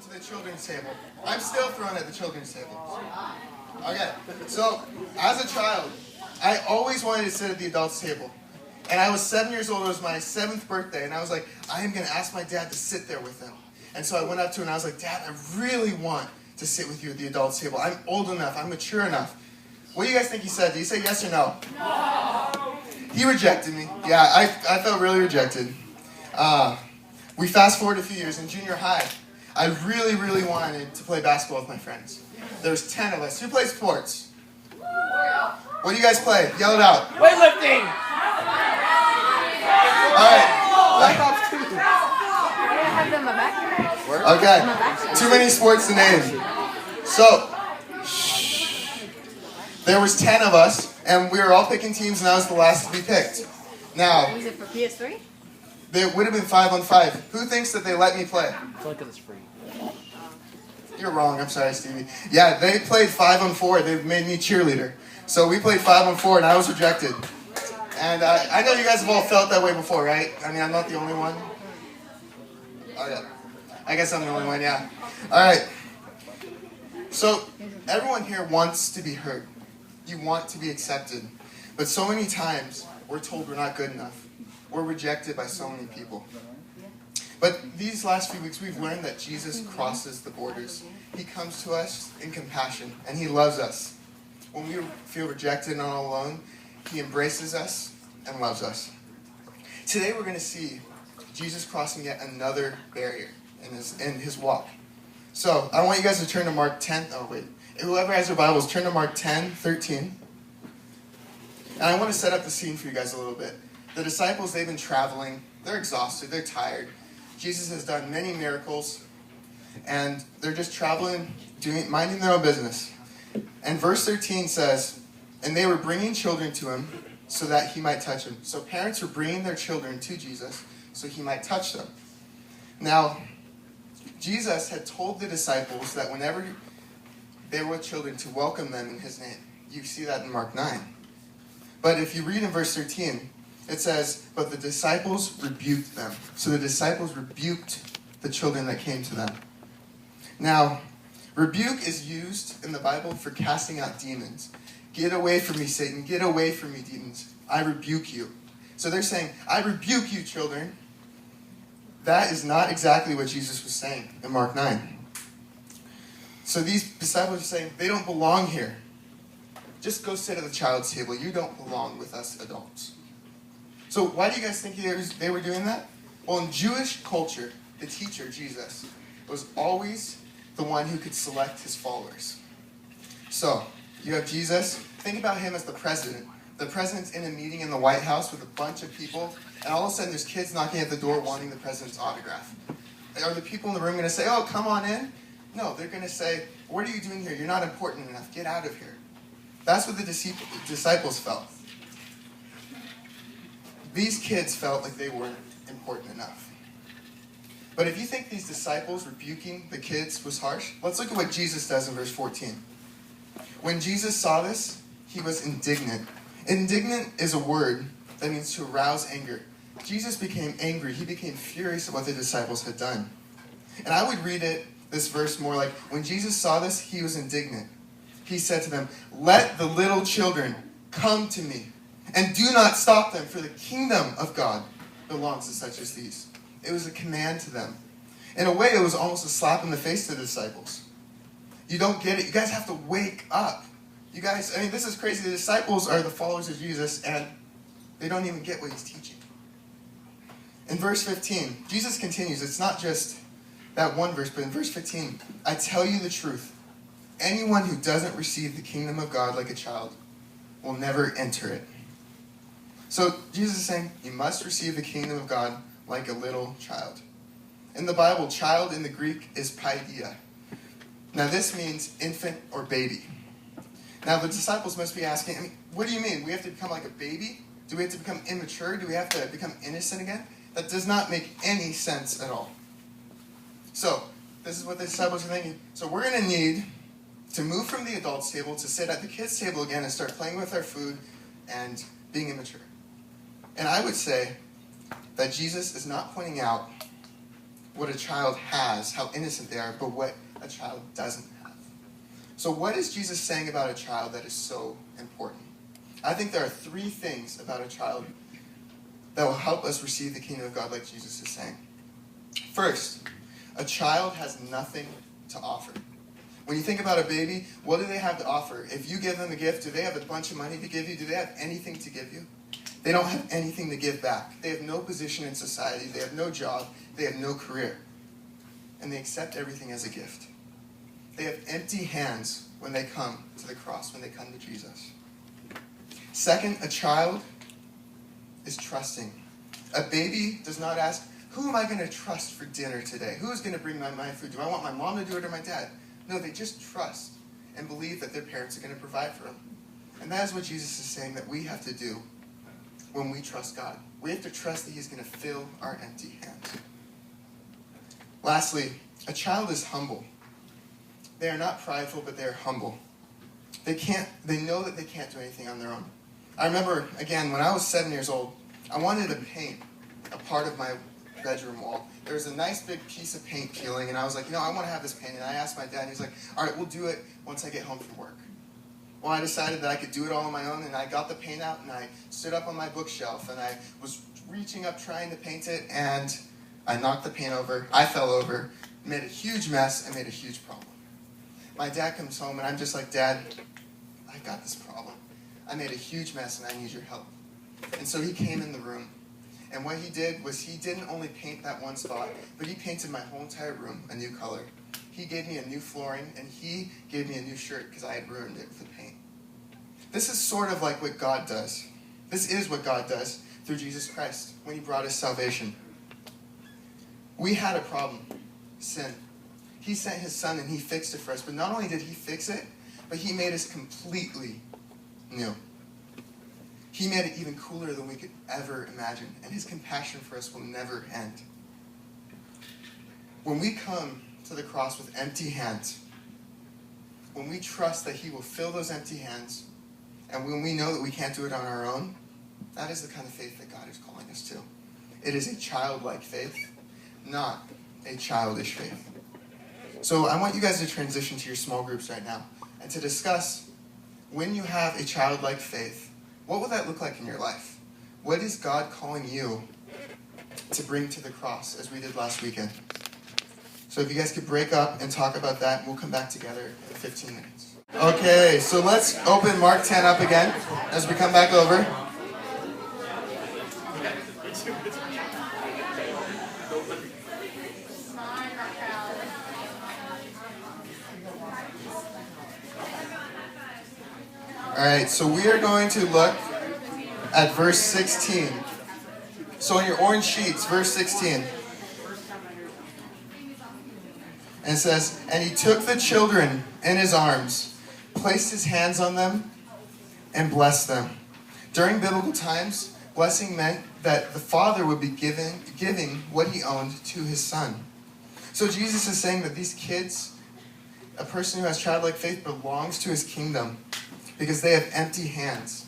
thrown to the children's table. I'm still thrown at the children's table. Okay, so as a child, I always wanted to sit at the adults' table. And I was 7 years old. It was my 7th birthday. And I was like, I am going to ask my dad to sit there with him. And so I went up to him and I was like, Dad, I really want to sit with you at the adults' table. I'm old enough. I'm mature enough. What do you guys think he said? Did he say yes or no? No. He rejected me. Yeah, I felt really rejected. We fast forward a few years in junior high. I really, really wanted to play basketball with my friends. There's 10 of us. Who plays sports? What do you guys play? Yell it out. Weightlifting. All right. Okay. Too many sports to name. So, there was 10 of us, and we were all picking teams, and I was the last to be picked. Now, was it for PS3? There would have been 5-on-5. Who thinks that they let me play? I feel like it's free. You're wrong. I'm sorry, Stevie. Yeah, they played 5-on-4. They made me cheerleader. So we played 5-on-4, and I was rejected. And I know you guys have all felt that way before, right? I mean, I'm not the only one. Oh, yeah. I guess I'm the only one, yeah. All right. So everyone here wants to be heard. You want to be accepted. But so many times, we're told we're not good enough. We're rejected by so many people. But these last few weeks, we've learned that Jesus crosses the borders. He comes to us in compassion, and He loves us. When we feel rejected and all alone, He embraces us and loves us. Today, we're going to see Jesus crossing yet another barrier in His walk. So, I want you guys to turn to Mark 10. Oh, wait. Whoever has their Bibles, turn to Mark 10:13. And I want to set up the scene for you guys a little bit. The disciples, they've been traveling. They're exhausted. They're tired. Jesus has done many miracles. And they're just traveling, minding their own business. And verse 13 says, and they were bringing children to Him so that He might touch them. So parents were bringing their children to Jesus so He might touch them. Now, Jesus had told the disciples that whenever they were with children to welcome them in His name. You see that in Mark 9. But if you read in verse 13, it says, but the disciples rebuked them. So the disciples rebuked the children that came to them. Now, rebuke is used in the Bible for casting out demons. Get away from me, Satan. Get away from me, demons. I rebuke you. So they're saying, I rebuke you, children. That is not exactly what Jesus was saying in Mark 9. So these disciples are saying, they don't belong here. Just go sit at the child's table. You don't belong with us adults. So why do you guys think they were doing that? Well, in Jewish culture, the teacher, Jesus, was always the one who could select his followers. So, you have Jesus. Think about him as the president. The president's in a meeting in the White House with a bunch of people, and all of a sudden there's kids knocking at the door wanting the president's autograph. Are the people in the room going to say, oh, come on in? No, they're going to say, what are you doing here? You're not important enough. Get out of here. That's what the disciples felt. These kids felt like they weren't important enough. But if you think these disciples rebuking the kids was harsh, let's look at what Jesus does in verse 14. When Jesus saw this, He was indignant. Indignant is a word that means to arouse anger. Jesus became angry. He became furious at what the disciples had done. And I would read this verse more like, when Jesus saw this, He was indignant. He said to them, let the little children come to me, and do not stop them, for the kingdom of God belongs to such as these. It was a command to them. In a way, it was almost a slap in the face to the disciples. You don't get it. You guys have to wake up. You guys, I mean, this is crazy. The disciples are the followers of Jesus, and they don't even get what He's teaching. In verse 15, Jesus continues. It's not just that one verse, but in verse 15, I tell you the truth. Anyone who doesn't receive the kingdom of God like a child will never enter it. So Jesus is saying, you must receive the kingdom of God like a little child. In the Bible, child in the Greek is paideia. Now this means infant or baby. Now the disciples must be asking, I mean, what do you mean? We have to become like a baby? Do we have to become immature? Do we have to become innocent again? That does not make any sense at all. So, this is what the disciples are thinking. So we're going to need to move from the adults' table to sit at the kids' table again and start playing with our food and being immature. And I would say that Jesus is not pointing out what a child has, how innocent they are, but what a child doesn't have. So what is Jesus saying about a child that is so important? I think there are 3 things about a child that will help us receive the kingdom of God like Jesus is saying. First, a child has nothing to offer. When you think about a baby, what do they have to offer? If you give them a gift, do they have a bunch of money to give you? Do they have anything to give you? They don't have anything to give back. They have no position in society. They have no job. They have no career. And they accept everything as a gift. They have empty hands when they come to the cross, when they come to Jesus. Second, a child is trusting. A baby does not ask, who am I going to trust for dinner today? Who's going to bring my food? Do I want my mom to do it or my dad? No, they just trust and believe that their parents are going to provide for them. And that is what Jesus is saying that we have to do when we trust God. We have to trust that He's going to fill our empty hands. Lastly, a child is humble. They are not prideful, but they are humble. They know that they can't do anything on their own. I remember, again, when I was 7 years old, I wanted to paint a part of my bedroom wall. There was a nice big piece of paint peeling, and I was like, I want to have this painted. And I asked my dad, and he's like, all right, we'll do it once I get home from work. Well, I decided that I could do it all on my own, and I got the paint out, and I stood up on my bookshelf, and I was reaching up trying to paint it, and I knocked the paint over. I fell over, made a huge mess, and made a huge problem. My dad comes home, and I'm just like, Dad, I got this problem. I made a huge mess, and I need your help. And so he came in the room. And what he did was he didn't only paint that one spot, but he painted my whole entire room a new color. He gave me a new flooring, and he gave me a new shirt because I had ruined it with the paint. This is sort of like what God does. This is what God does through Jesus Christ when He brought us salvation. We had a problem, sin. He sent His Son, and He fixed it for us. But not only did He fix it, but He made us completely new. He made it even cooler than we could ever imagine. And His compassion for us will never end. When we come to the cross with empty hands, when we trust that He will fill those empty hands, and when we know that we can't do it on our own, that is the kind of faith that God is calling us to. It is a childlike faith, not a childish faith. So I want you guys to transition to your small groups right now and to discuss, when you have a childlike faith, what will that look like in your life? What is God calling you to bring to the cross, as we did last weekend? So if you guys could break up and talk about that, we'll come back together in 15 minutes. Okay, so let's open Mark 10 up again as we come back over. All right, so we are going to look at verse 16. So in your orange sheets, verse 16. And it says, and He took the children in His arms, placed His hands on them, and blessed them. During biblical times, blessing meant that the Father would be giving what He owned to His Son. So Jesus is saying that these kids, a person who has childlike faith, belongs to His kingdom because they have empty hands,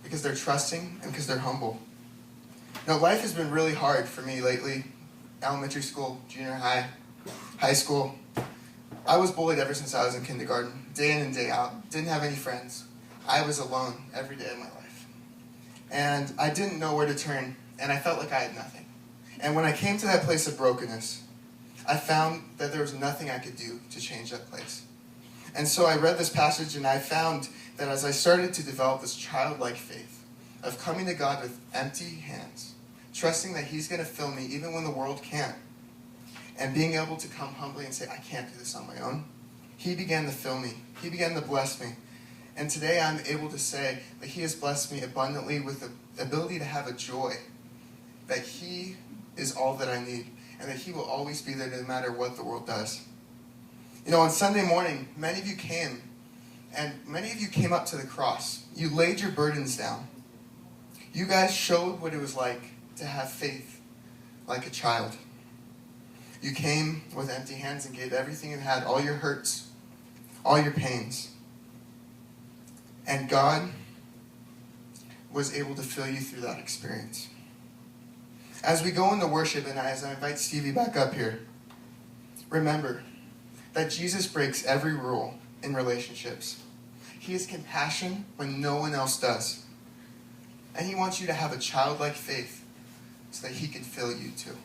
because they're trusting, and because they're humble. Now, life has been really hard for me lately. Elementary school, junior high, high school. I was bullied ever since I was in kindergarten, day in and day out. Didn't have any friends. I was alone every day of my life. And I didn't know where to turn, and I felt like I had nothing. And when I came to that place of brokenness, I found that there was nothing I could do to change that place. And so I read this passage, and I found that as I started to develop this childlike faith of coming to God with empty hands, trusting that He's going to fill me even when the world can't, and being able to come humbly and say, I can't do this on my own, He began to fill me. He began to bless me. And today I'm able to say that He has blessed me abundantly with the ability to have a joy, that He is all that I need, and that He will always be there no matter what the world does. On Sunday morning, many of you came, and many of you came up to the cross. You laid your burdens down. You guys showed what it was like to have faith like a child. You came with empty hands and gave everything you had, all your hurts, all your pains. And God was able to fill you through that experience. As we go into worship, and as I invite Stevie back up here, Remember that Jesus breaks every rule in relationships. He has compassion when no one else does. And he wants you to have a childlike faith so that he can fill you too.